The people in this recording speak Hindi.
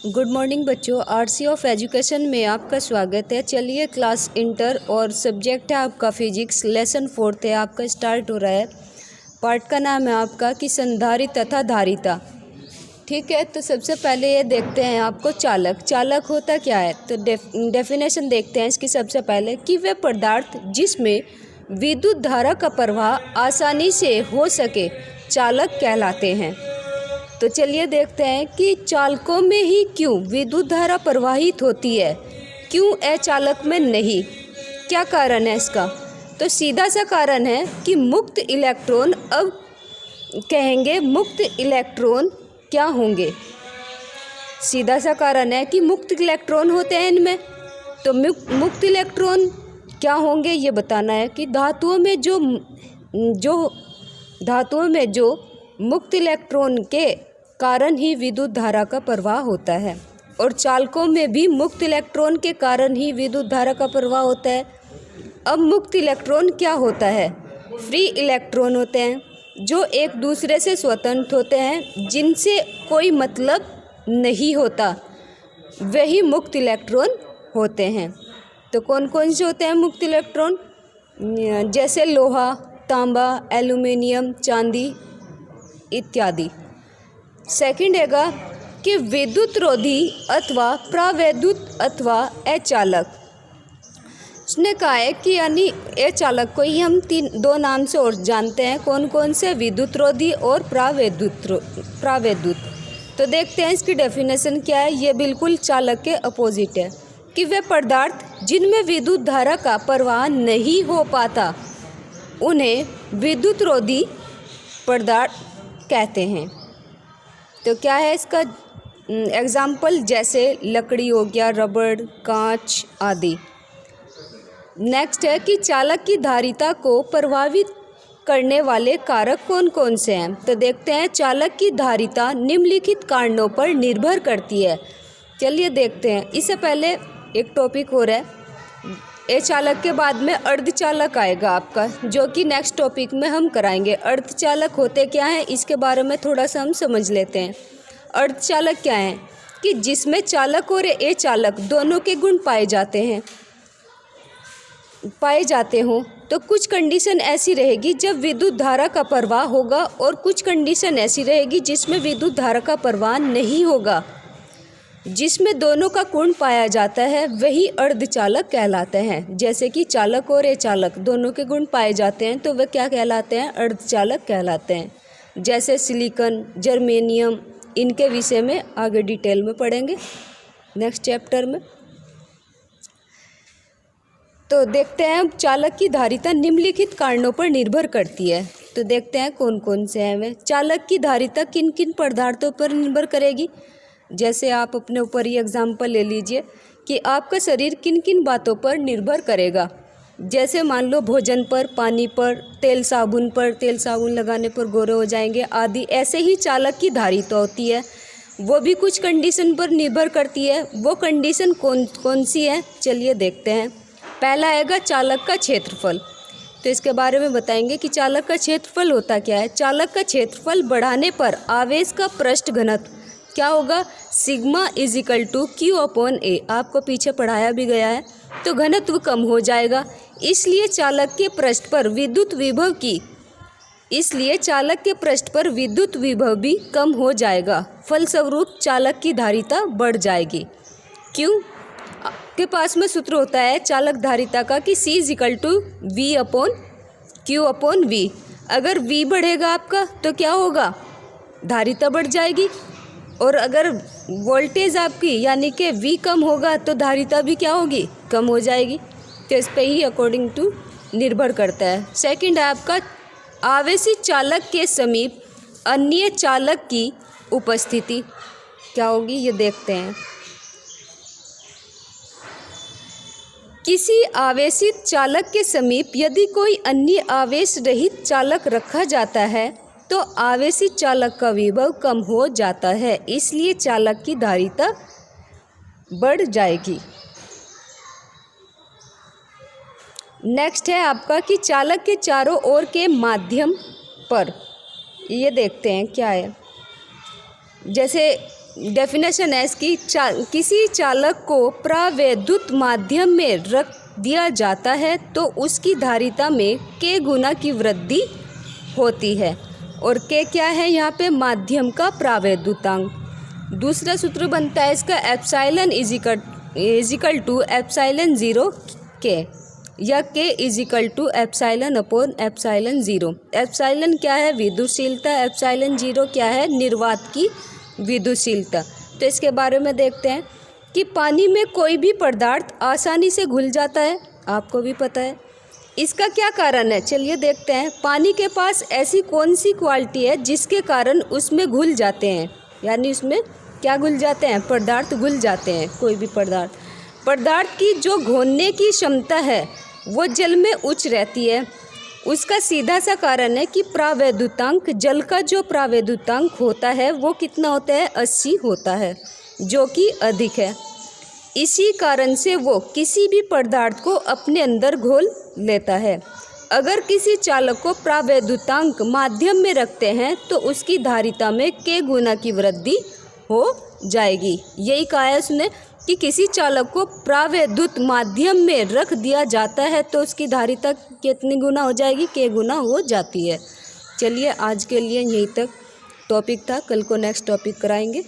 गुड मॉर्निंग बच्चों, आरसी ऑफ एजुकेशन में आपका स्वागत है। चलिए क्लास इंटर और सब्जेक्ट है आपका फिजिक्स, लेसन 4 है आपका, स्टार्ट हो रहा है। पार्ट का नाम है आपका कि संधारित तथा धारिता। ठीक है, तो सबसे पहले ये देखते हैं आपको चालक। चालक होता क्या है, तो डेफिनेशन देखते हैं इसकी। सबसे पहले कि वे पदार्थ जिसमें विद्युत धारा का प्रवाह आसानी से हो सके चालक कहलाते हैं। तो चलिए देखते हैं कि चालकों में ही क्यों विद्युत धारा प्रवाहित होती है, क्यों अचालक में नहीं, क्या कारण है इसका। तो सीधा सा कारण है कि मुक्त इलेक्ट्रॉन, अब कहेंगे मुक्त इलेक्ट्रॉन क्या होंगे। सीधा सा कारण है कि मुक्त इलेक्ट्रॉन होते हैं इनमें। तो मुक्त इलेक्ट्रॉन क्या होंगे ये बताना है कि धातुओं में जो मुक्त इलेक्ट्रॉन के कारण ही विद्युत धारा का प्रवाह होता है, और चालकों में भी मुक्त इलेक्ट्रॉन के कारण ही विद्युत धारा का प्रवाह होता है। अब मुक्त इलेक्ट्रॉन क्या होता है, फ्री इलेक्ट्रॉन होते हैं जो एक दूसरे से स्वतंत्र होते हैं, जिनसे कोई मतलब नहीं होता, वही मुक्त इलेक्ट्रॉन होते हैं। तो कौन कौन से होते हैं मुक्त इलेक्ट्रॉन, जैसे लोहा, तांबा, एल्यूमिनियम, चांदी इत्यादि। सेकंड हैगा कि विद्युत रोधी अथवा प्रावैद्युत अथवा अचालक। उसने कहा है कि यानी अचालक को ही हम दो नाम से और जानते हैं, कौन कौन से, विद्युत रोधी और प्रावैद्युत। तो देखते हैं इसकी डेफिनेशन क्या है। ये बिल्कुल चालक के अपोजिट है कि वे पदार्थ जिनमें विद्युत धारा का प्रवाह नहीं हो पाता उन्हें विद्युत रोधी पदार्थ कहते हैं। तो क्या है इसका एग्जाम्पल, जैसे लकड़ी हो गया, रबड़, कांच आदि। नेक्स्ट है कि चालक की धारिता को प्रभावित करने वाले कारक कौन कौन से हैं। तो देखते हैं चालक की धारिता निम्नलिखित कारणों पर निर्भर करती है। चलिए देखते हैं। इससे पहले एक टॉपिक हो रहा है, अचालक के बाद में अर्धचालक आएगा आपका, जो कि नेक्स्ट टॉपिक में हम कराएंगे। अर्धचालक होते क्या हैं इसके बारे में थोड़ा सा हम समझ लेते हैं। अर्धचालक क्या है कि जिसमें चालक और अचालक दोनों के गुण पाए जाते हों। तो कुछ कंडीशन ऐसी रहेगी जब विद्युत धारा का प्रवाह होगा, और कुछ कंडीशन ऐसी रहेगी जिसमें विद्युत धारा का प्रवाह नहीं होगा। जिसमें दोनों का गुण पाया जाता है वही अर्धचालक कहलाते हैं। जैसे कि चालक और अचालक दोनों के गुण पाए जाते हैं तो वे क्या कहलाते हैं, अर्धचालक कहलाते हैं। जैसे सिलिकॉन, जर्मेनियम, इनके विषय में आगे डिटेल में पढ़ेंगे नेक्स्ट चैप्टर में। तो देखते हैं चालक की धारिता निम्नलिखित कारणों पर निर्भर करती है। तो देखते हैं कौन कौन से हैं वे। चालक की धारिता किन किन पदार्थों पर निर्भर करेगी। जैसे आप अपने ऊपर ही एग्जाम्पल ले लीजिए कि आपका शरीर किन किन बातों पर निर्भर करेगा। जैसे मान लो भोजन पर, पानी पर, तेल साबुन लगाने पर गोरे हो जाएंगे आदि। ऐसे ही चालक की धारिता होती है, वो भी कुछ कंडीशन पर निर्भर करती है। वो कंडीशन कौन कौन सी है, चलिए देखते हैं। पहला आएगा चालक का क्षेत्रफल। तो इसके बारे में बताएंगे कि चालक का क्षेत्रफल होता क्या है। चालक का क्षेत्रफल बढ़ाने पर आवेश का पृष्ठ घनत्व क्या होगा, sigma is equal to Q upon A. आपको पीछे पढ़ाया भी गया है। तो घनत्व कम हो जाएगा, इसलिए चालक के पृष्ठ पर विद्युत विभव भी कम हो जाएगा। फलस्वरूप चालक की धारिता बढ़ जाएगी। क्यों, आपके पास में सूत्र होता है चालक धारिता का कि C is equal to V upon Q upon V। अगर V बढ़ेगा आपका तो क्या होगा, धारिता बढ़ जाएगी। और अगर वोल्टेज आपकी यानी कि V कम होगा तो धारिता भी क्या होगी, कम हो जाएगी। तो इस पे ही अकॉर्डिंग टू निर्भर करता है। सेकंड है आपका आवेशित चालक के समीप अन्य चालक की उपस्थिति क्या होगी, ये देखते हैं। किसी आवेशित चालक के समीप यदि कोई अन्य आवेश रहित चालक रखा जाता है तो आवेशित चालक का विभव कम हो जाता है, इसलिए चालक की धारिता बढ़ जाएगी। नेक्स्ट है आपका कि चालक के चारों ओर के माध्यम पर, ये देखते हैं क्या है। जैसे डेफिनेशन है इसकी, किसी चालक को प्रावैद्युत माध्यम में रख दिया जाता है तो उसकी धारिता में k गुना की वृद्धि होती है। और k क्या है यहाँ पे? माध्यम का प्रावैद्युतांक। दूसरा सूत्र बनता है इसका epsilon is equal to epsilon 0 k, या k is equal to epsilon upon epsilon 0। एप्सिलॉन क्या है? विद्युतशीलता। एप्सिलॉन 0 क्या है? निर्वात की विद्युतशीलता। तो इसके बारे में देखते हैं कि पानी में कोई भी पदार्थ आसानी से घुल जाता है, आपको भी पता है। इसका क्या कारण है? चलिए देखते हैं। पानी के पास ऐसी कौन सी क्वालिटी है जिसके कारण उसमें घुल जाते हैं, यानी उसमें क्या घुल जाते हैं? पदार्थ घुल जाते हैं। कोई भी पदार्थ की जो घोलने की क्षमता है वो जल में उच्च रहती है। उसका सीधा सा कारण है कि प्रावैद्युतांक, जल का जो प्रावैद्युतांक होता है वो कितना होता है? 80 होता है, जो कि अधिक है। इसी कारण से वो किसी भी पदार्थ को अपने अंदर घोल लेता है। अगर किसी चालक को प्रावैद्युतांक माध्यम में रखते हैं तो उसकी धारिता में k गुना की वृद्धि हो जाएगी। यही कहा है उसने कि किसी चालक को प्रावैद्युत माध्यम में रख दिया जाता है तो उसकी धारिता कितनी गुना हो जाएगी? k गुना हो जाती है। चलिए आज के लिए यहीं तक टॉपिक था, कल को नेक्स्ट टॉपिक कराएंगे।